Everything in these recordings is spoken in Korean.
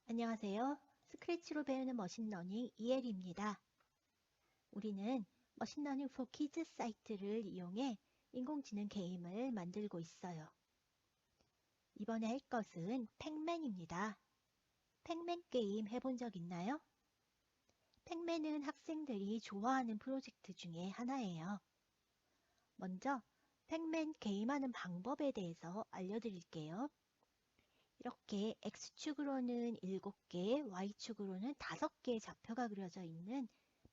안녕하세요. 스크래치로 배우는 머신러닝 이혜리입니다. 우리는 머신러닝 for 키즈 사이트를 이용해 인공지능 게임을 만들고 있어요. 이번에 할 것은 팩맨입니다. 팩맨 게임 해본 적 있나요? 팩맨은 학생들이 좋아하는 프로젝트 중에 하나예요. 먼저 팩맨 게임하는 방법에 대해서 알려드릴게요. 이렇게 X축으로는 7개, Y축으로는 5개의 좌표가 그려져 있는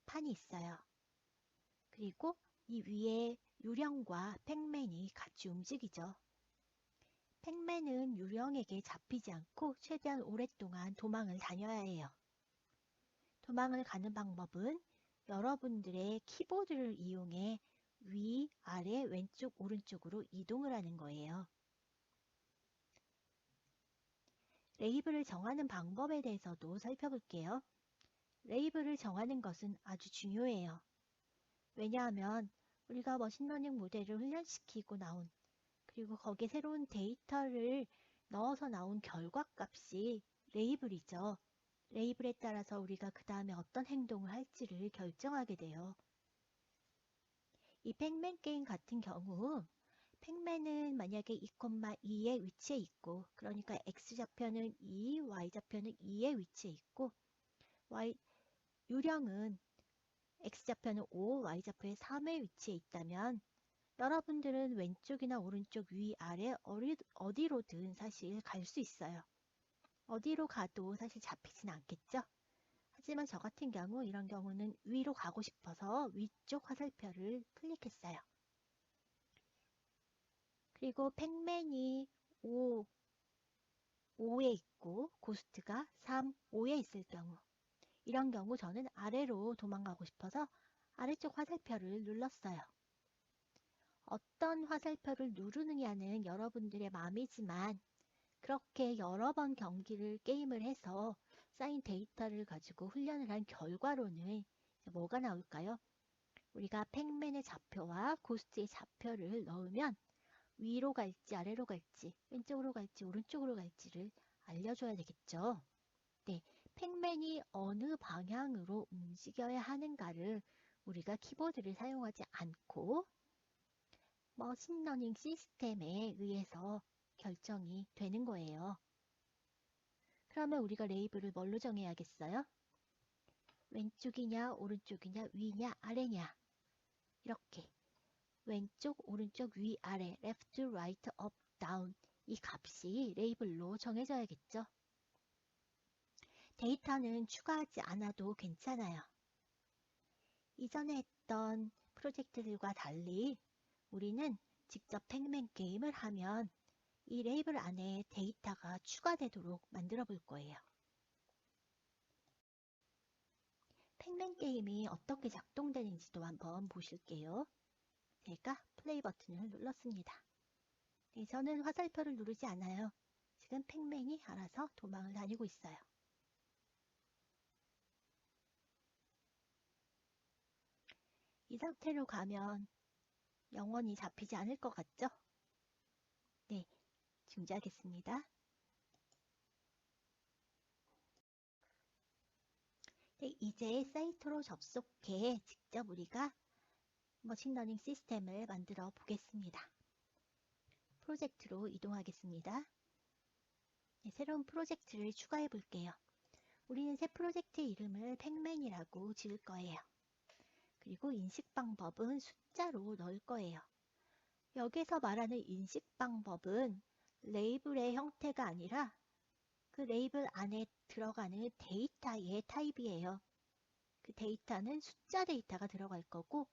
판이 있어요. 그리고 이 위에 유령과 팩맨이 같이 움직이죠. 팩맨은 유령에게 잡히지 않고 최대한 오랫동안 도망을 다녀야 해요. 도망을 가는 방법은 여러분들의 키보드를 이용해 위, 아래, 왼쪽, 오른쪽으로 이동을 하는 거예요. 레이블을 정하는 방법에 대해서도 살펴볼게요. 레이블을 정하는 것은 아주 중요해요. 왜냐하면 우리가 머신러닝 모델을 훈련시키고 그리고 거기에 새로운 데이터를 넣어서 나온 결과값이 레이블이죠. 레이블에 따라서 우리가 그 다음에 어떤 행동을 할지를 결정하게 돼요. 이 팩맨 게임 같은 경우 팩맨은 만약에 2,2의 위치에 있고, 그러니까 X좌표는 2, Y좌표는 2의 위치에 있고, 유령은 X좌표는 5, Y좌표의 3의 위치에 있다면 여러분들은 왼쪽이나 오른쪽, 위, 아래 어디로든 사실 갈 수 있어요. 어디로 가도 사실 잡히진 않겠죠? 하지만 저 같은 경우 이런 경우는 위로 가고 싶어서 위쪽 화살표를 클릭했어요. 그리고 팩맨이 5에 있고 고스트가 3, 5에 있을 경우 이런 경우 저는 아래로 도망가고 싶어서 아래쪽 화살표를 눌렀어요. 어떤 화살표를 누르느냐는 여러분들의 마음이지만 그렇게 여러 번 게임을 해서 쌓인 데이터를 가지고 훈련을 한 결과로는 뭐가 나올까요? 우리가 팩맨의 좌표와 고스트의 좌표를 넣으면 위로 갈지 아래로 갈지 왼쪽으로 갈지 오른쪽으로 갈지를 알려줘야 되겠죠. 네, 팩맨이 어느 방향으로 움직여야 하는가를 우리가 키보드를 사용하지 않고 머신러닝 시스템에 의해서 결정이 되는 거예요. 그러면 우리가 레이블을 뭘로 정해야겠어요? 왼쪽이냐, 오른쪽이냐, 위냐, 아래냐. 이렇게 왼쪽, 오른쪽, 위, 아래, left, right, up, down 이 값이 레이블로 정해져야겠죠. 데이터는 추가하지 않아도 괜찮아요. 이전에 했던 프로젝트들과 달리 우리는 직접 팩맨 게임을 하면 이 레이블 안에 데이터가 추가되도록 만들어 볼 거예요. 팩맨 게임이 어떻게 작동되는지도 한번 보실게요. 제가 플레이 버튼을 눌렀습니다. 네, 저는 화살표를 누르지 않아요. 지금 팩맨이 알아서 도망을 다니고 있어요. 이 상태로 가면 영원히 잡히지 않을 것 같죠? 네, 중지하겠습니다. 네, 이제 사이트로 접속해 직접 우리가 머신러닝 시스템을 만들어 보겠습니다. 프로젝트로 이동하겠습니다. 네, 새로운 프로젝트를 추가해 볼게요. 우리는 새 프로젝트의 이름을 팩맨이라고 지을 거예요. 그리고 인식 방법은 숫자로 넣을 거예요. 여기서 말하는 인식 방법은 레이블의 형태가 아니라 그 레이블 안에 들어가는 데이터의 타입이에요. 그 데이터는 숫자 데이터가 들어갈 거고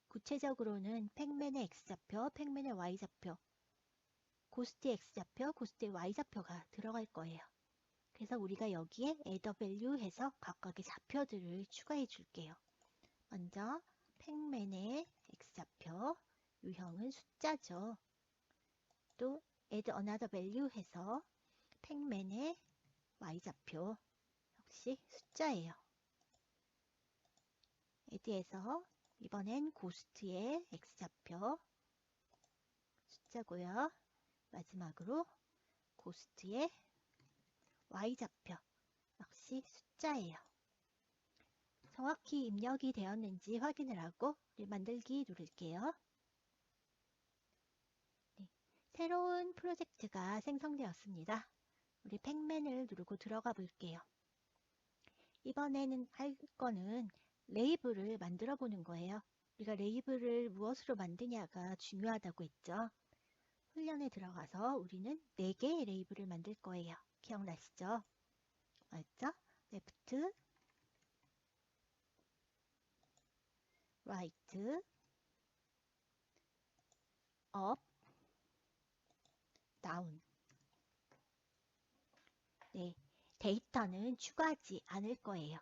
구체적으로는 팩맨의 X좌표, 팩맨의 Y좌표, 고스트의 X좌표, 고스트의 Y좌표가 들어갈 거예요. 그래서 우리가 여기에 add value 해서 각각의 좌표들을 추가해 줄게요. 먼저 팩맨의 X좌표, 유형은 숫자죠. 또 add another value 해서 팩맨의 Y좌표 역시 숫자예요. add해서 이번엔 고스트의 X좌표 숫자고요. 마지막으로 고스트의 Y좌표 역시 숫자예요. 정확히 입력이 되었는지 확인을 하고 우리 만들기 누를게요. 네, 새로운 프로젝트가 생성되었습니다. 우리 팩맨을 누르고 들어가 볼게요. 이번에는 할 거는 레이블을 만들어 보는 거예요. 우리가 레이블을 무엇으로 만드냐가 중요하다고 했죠. 훈련에 들어가서 우리는 4개의 레이블을 만들 거예요. 기억나시죠? 맞죠? left, right, up, down. 네, 데이터는 추가하지 않을 거예요.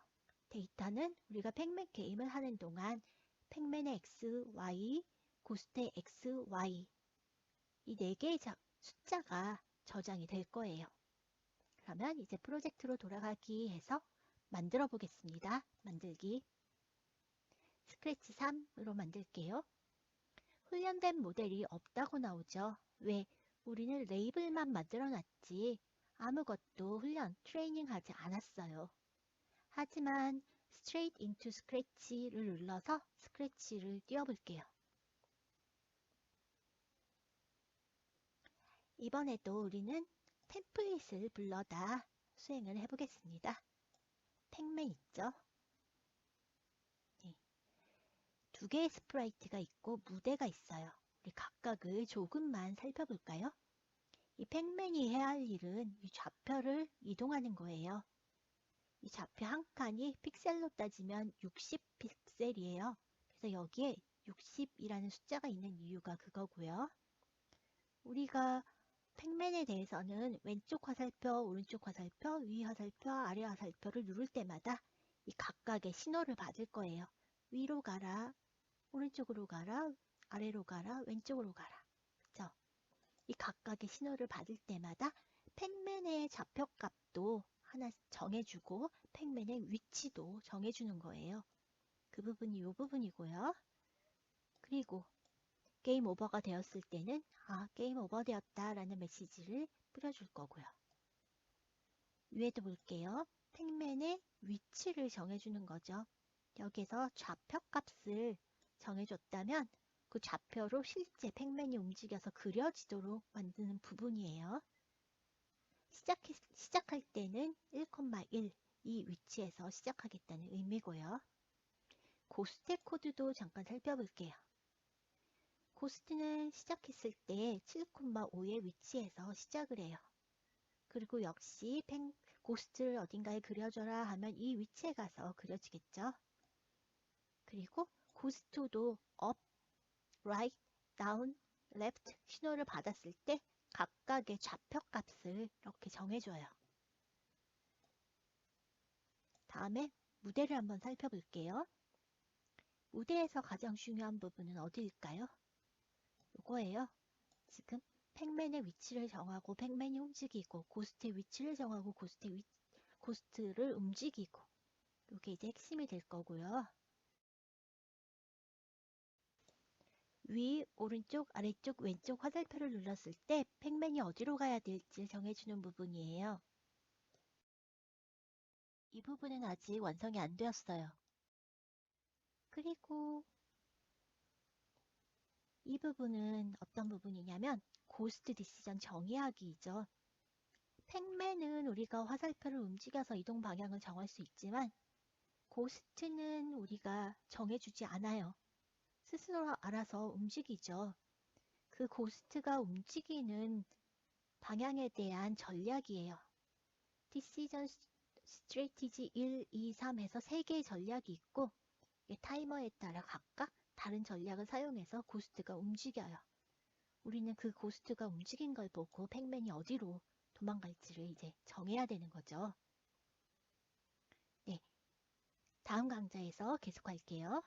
데이터는 우리가 팩맨 게임을 하는 동안 팩맨의 x, y, 고스트의 x, y 이 4개의 숫자가 저장이 될 거예요. 그러면 이제 프로젝트로 돌아가기 해서 만들어 보겠습니다. 만들기. 스크래치 3으로 만들게요. 훈련된 모델이 없다고 나오죠. 왜? 우리는 레이블만 만들어 놨지 아무것도 훈련, 트레이닝 하지 않았어요. 하지만 Straight into Scratch를 눌러서 스크래치를 띄워볼게요. 이번에도 우리는 템플릿을 불러다 수행을 해보겠습니다. 팩맨 있죠? 네. 2개의 스프라이트가 있고 무대가 있어요. 우리 각각을 조금만 살펴볼까요? 이 팩맨이 해야 할 일은 이 좌표를 이동하는 거예요. 이 좌표 한 칸이 픽셀로 따지면 60픽셀이에요. 그래서 여기에 60이라는 숫자가 있는 이유가 그거고요. 우리가 팩맨에 대해서는 왼쪽 화살표, 오른쪽 화살표, 위 화살표, 아래 화살표를 누를 때마다 이 각각의 신호를 받을 거예요. 위로 가라, 오른쪽으로 가라, 아래로 가라, 왼쪽으로 가라. 그쵸? 이 각각의 신호를 받을 때마다 팩맨의 좌표값도 하나 정해주고 팩맨의 위치도 정해주는 거예요. 그 부분이 이 부분이고요. 그리고 게임 오버가 되었을 때는 게임 오버 되었다 라는 메시지를 뿌려줄 거고요. 위에도 볼게요. 팩맨의 위치를 정해주는 거죠. 여기서 좌표 값을 정해줬다면 그 좌표로 실제 팩맨이 움직여서 그려지도록 만드는 부분이에요. 시작할 때는 1,1 이 위치에서 시작하겠다는 의미고요. 고스트 코드도 잠깐 살펴볼게요. 고스트는 시작했을 때 7,5의 위치에서 시작을 해요. 그리고 역시 고스트를 어딘가에 그려줘라 하면 이 위치에 가서 그려지겠죠. 그리고 고스트도 up, right, down, left 신호를 받았을 때 각각의 좌표 값을 이렇게 정해줘요. 다음에 무대를 한번 살펴볼게요. 무대에서 가장 중요한 부분은 어디일까요? 이거예요. 지금 팩맨의 위치를 정하고 팩맨이 움직이고 고스트의 위치를 정하고 고스트를 움직이고 이게 이제 핵심이 될 거고요. 위, 오른쪽, 아래쪽, 왼쪽 화살표를 눌렀을 때 팩맨이 어디로 가야 될지 정해주는 부분이에요. 이 부분은 아직 완성이 안 되었어요. 그리고 이 부분은 어떤 부분이냐면 고스트 디시전 정의하기이죠. 팩맨은 우리가 화살표를 움직여서 이동 방향을 정할 수 있지만 고스트는 우리가 정해주지 않아요. 스스로 알아서 움직이죠. 그 고스트가 움직이는 방향에 대한 전략이에요. 디시전 스트레티지 1, 2, 3 해서 3개의 전략이 있고 타이머에 따라 각각 다른 전략을 사용해서 고스트가 움직여요. 우리는 그 고스트가 움직인 걸 보고 팩맨이 어디로 도망갈지를 이제 정해야 되는 거죠. 네, 다음 강좌에서 계속할게요.